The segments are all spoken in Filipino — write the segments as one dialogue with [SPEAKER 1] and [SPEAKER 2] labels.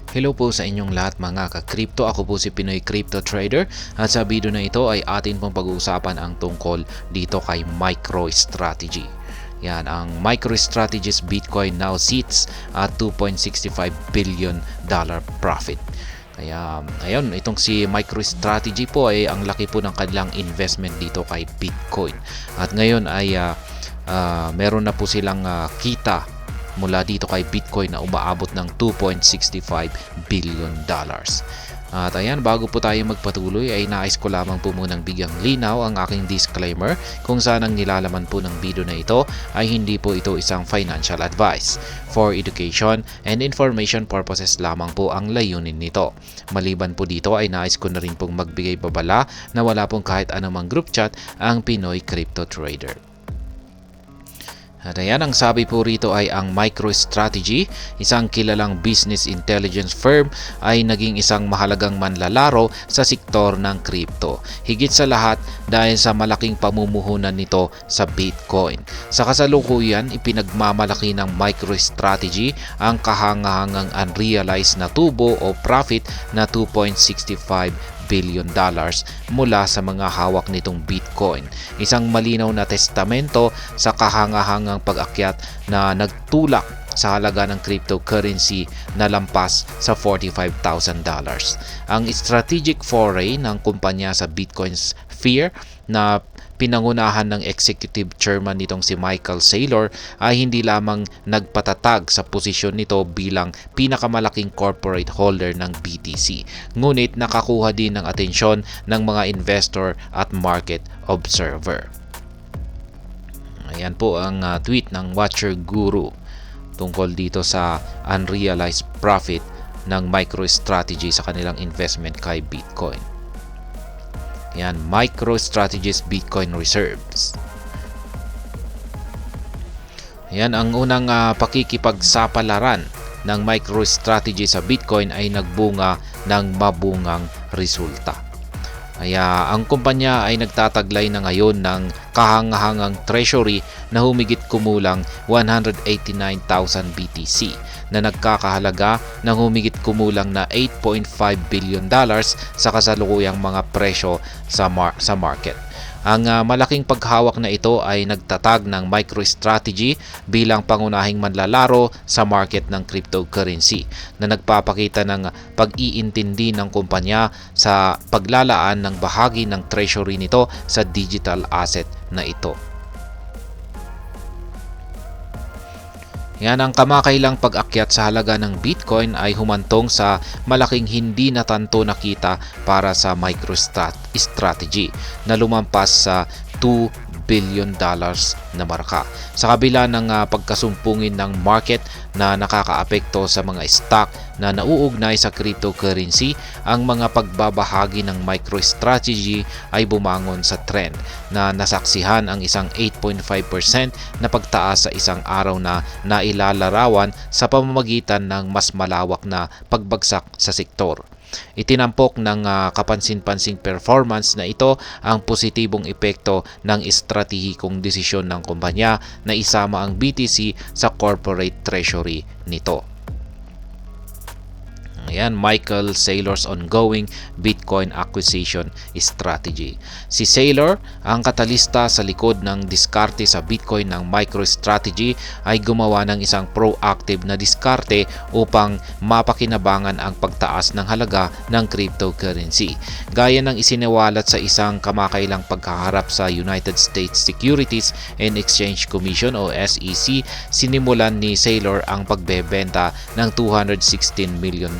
[SPEAKER 1] Hello po sa inyong lahat mga ka-crypto. Ako po si Pinoy Crypto Trader at sa video na ito ay atin pong pag-uusapan ang tungkol dito kay MicroStrategy. Yan, ang MicroStrategy's Bitcoin now sits at $2.65 billion profit. Kaya ayun, itong si MicroStrategy po ay ang laki po ng kanilang investment dito kay Bitcoin. At ngayon ay meron na po silang kita mula dito kay Bitcoin na umaabot ng $2.65 billion. At ayan, bago po tayo magpatuloy ay nais ko lamang po munang bigyang linaw ang aking disclaimer kung saan ang nilalaman po ng video na ito ay hindi po ito isang financial advice. For education and information purposes lamang po ang layunin nito. Maliban po dito ay nais ko na rin pong magbigay babala na wala pong kahit anumang group chat ang Pinoy Crypto Trader. At ayan, ang sabi po rito ay ang MicroStrategy, isang kilalang business intelligence firm, ay naging isang mahalagang manlalaro sa sektor ng crypto. Higit sa lahat dahil sa malaking pamumuhunan nito sa Bitcoin. Sa kasalukuyan, ipinagmamalaki ng MicroStrategy ang kahangahangang unrealized na tubo o profit na $2.65 billion mula sa mga hawak nitong Bitcoin. Isang malinaw na testamento sa kahangahangang pag-akyat na nagtulak sa halaga ng cryptocurrency na lampas sa $45,000. Ang strategic foray ng kumpanya sa Bitcoin sphere na pinangunahan ng executive chairman nitong si Michael Saylor ay hindi lamang nagpatatag sa posisyon nito bilang pinakamalaking corporate holder ng BTC, ngunit nakakuha din ng atensyon ng mga investor at market observer. Ayan po ang tweet ng Watcher Guru tungkol dito sa unrealized profit ng MicroStrategy sa kanilang investment kay Bitcoin. Yan, MicroStrategy's Bitcoin Reserves. Yan, ang unang pakikipagsapalaran ng MicroStrategy sa Bitcoin ay nagbunga ng mabungang resulta. Kaya ang kumpanya ay nagtataglay na ngayon ng kahangahangang treasury na humigit kumulang 189,000 BTC na nagkakahalaga ng humigit kumulang na $8.5 billion sa kasalukuyang mga presyo sa market. Ang malaking paghawak na ito ay nagtatag ng MicroStrategy bilang pangunahing manlalaro sa market ng cryptocurrency na nagpapakita ng pag-iintindi ng kumpanya sa paglalaan ng bahagi ng treasury nito sa digital asset na ito. Yan, ang kamakailang pag-akyat sa halaga ng Bitcoin ay humantong sa malaking hindi natanto na kita para sa MicroStrategy na lumampas sa $2 billion na marka. Sa kabila ng pagkasumpungin ng market na nakakaapekto sa mga stock na nauugnay sa cryptocurrency, ang mga pagbabahagi ng MicroStrategy ay bumangon sa trend na nasaksihan ang isang 8.5% na pagtaas sa isang araw na nailalarawan sa pamamagitan ng mas malawak na pagbagsak sa sektor. Itinampok ng kapansin-pansing performance na ito ang positibong epekto ng estratehikong desisyon ng kumpanya na isama ang BTC sa corporate treasury nito. Ayan, Michael Saylor's ongoing Bitcoin acquisition strategy. Si Saylor, ang katalista sa likod ng diskarte sa Bitcoin ng MicroStrategy, ay gumawa ng isang proactive na diskarte upang mapakinabangan ang pagtaas ng halaga ng cryptocurrency. Gaya ng isiniwalat sa isang kamakailang pagkaharap sa United States Securities and Exchange Commission o SEC, sinimulan ni Saylor ang pagbebenta ng $216 million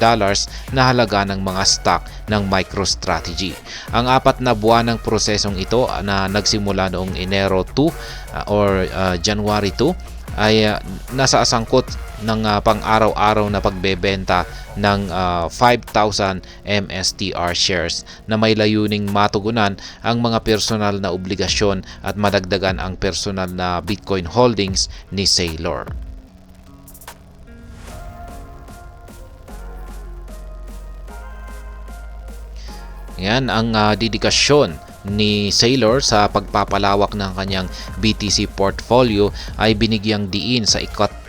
[SPEAKER 1] na halaga ng mga stock ng MicroStrategy. Ang 4 na buwan ng prosesong ito na nagsimula noong Enero 2 or January 2 ay nasa sangkot ng pang-araw-araw na pagbebenta ng 5,000 MSTR shares na may layuning matugunan ang mga personal na obligasyon at madagdagan ang personal na Bitcoin holdings ni Saylor. Yan ang dedikasyon ni Saylor sa pagpapalawak ng kanyang BTC portfolio ay binigyang diin sa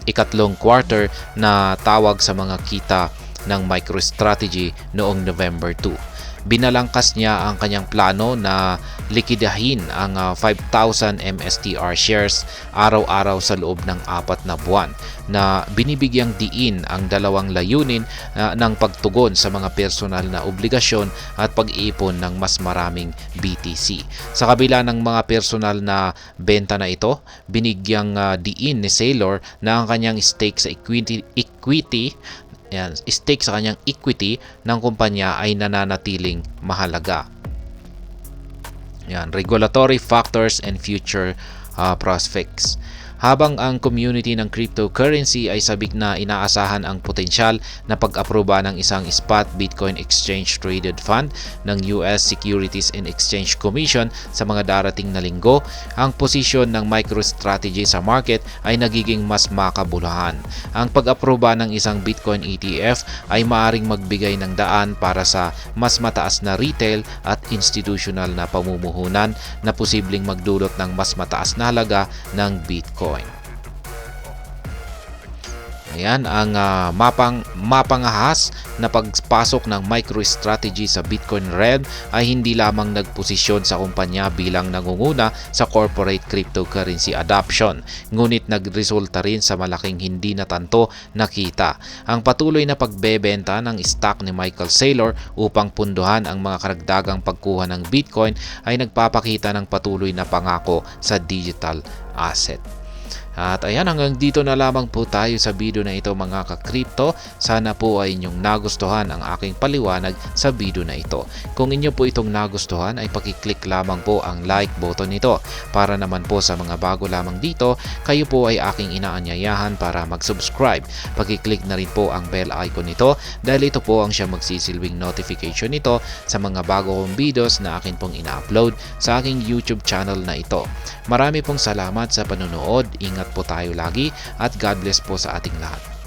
[SPEAKER 1] ikatlong quarter na tawag sa mga kita ng MicroStrategy noong November 2. Binalangkas niya ang kanyang plano na likidahin ang 5,000 MSTR shares araw-araw sa loob ng 4 na buwan, na binibigyang diin ang dalawang layunin ng pagtugon sa mga personal na obligasyon at pag-iipon ng mas maraming BTC. Sa kabila ng mga personal na benta na ito, binigyang diin ni Saylor na ang kanyang stake sa kanyang equity ng kumpanya ay nananatiling mahalaga. Regulatory factors and future prospects. Habang ang community ng cryptocurrency ay sabik na inaasahan ang potensyal na pag-aproba ng isang spot Bitcoin Exchange Traded Fund ng US Securities and Exchange Commission sa mga darating na linggo, ang posisyon ng MicroStrategy sa market ay nagiging mas makabuluhan. Ang pag-aproba ng isang Bitcoin ETF ay maaring magbigay ng daan para sa mas mataas na retail at institutional na pamumuhunan na posibleng magdulot ng mas mataas na halaga ng Bitcoin. Ayan ang mapangahas na pagpasok ng MicroStrategy sa Bitcoin realm ay hindi lamang nagposisyon sa kumpanya bilang nangunguna sa corporate cryptocurrency adoption, ngunit nagresulta rin sa malaking hindi natanto na kita. Ang patuloy na pagbebenta ng stock ni Michael Saylor upang punduhan ang mga karagdagang pagkuha ng Bitcoin ay nagpapakita ng patuloy na pangako sa digital asset. At ayan, hanggang dito na lamang po tayo sa video na ito mga ka-crypto. Sana po ay inyong nagustuhan ang aking paliwanag sa video na ito. Kung inyo po itong nagustuhan ay pakiclick lamang po ang like button nito. Para naman po sa mga bago lamang dito, kayo po ay aking inaanyayahan para mag-subscribe. Pakiclick na rin po ang bell icon nito dahil ito po ang siya magsisilbing notification nito sa mga bago kong videos na akin pong ina-upload sa aking YouTube channel na ito. Marami pong salamat sa panonood. Ingat po tayo lagi at God bless po sa ating lahat.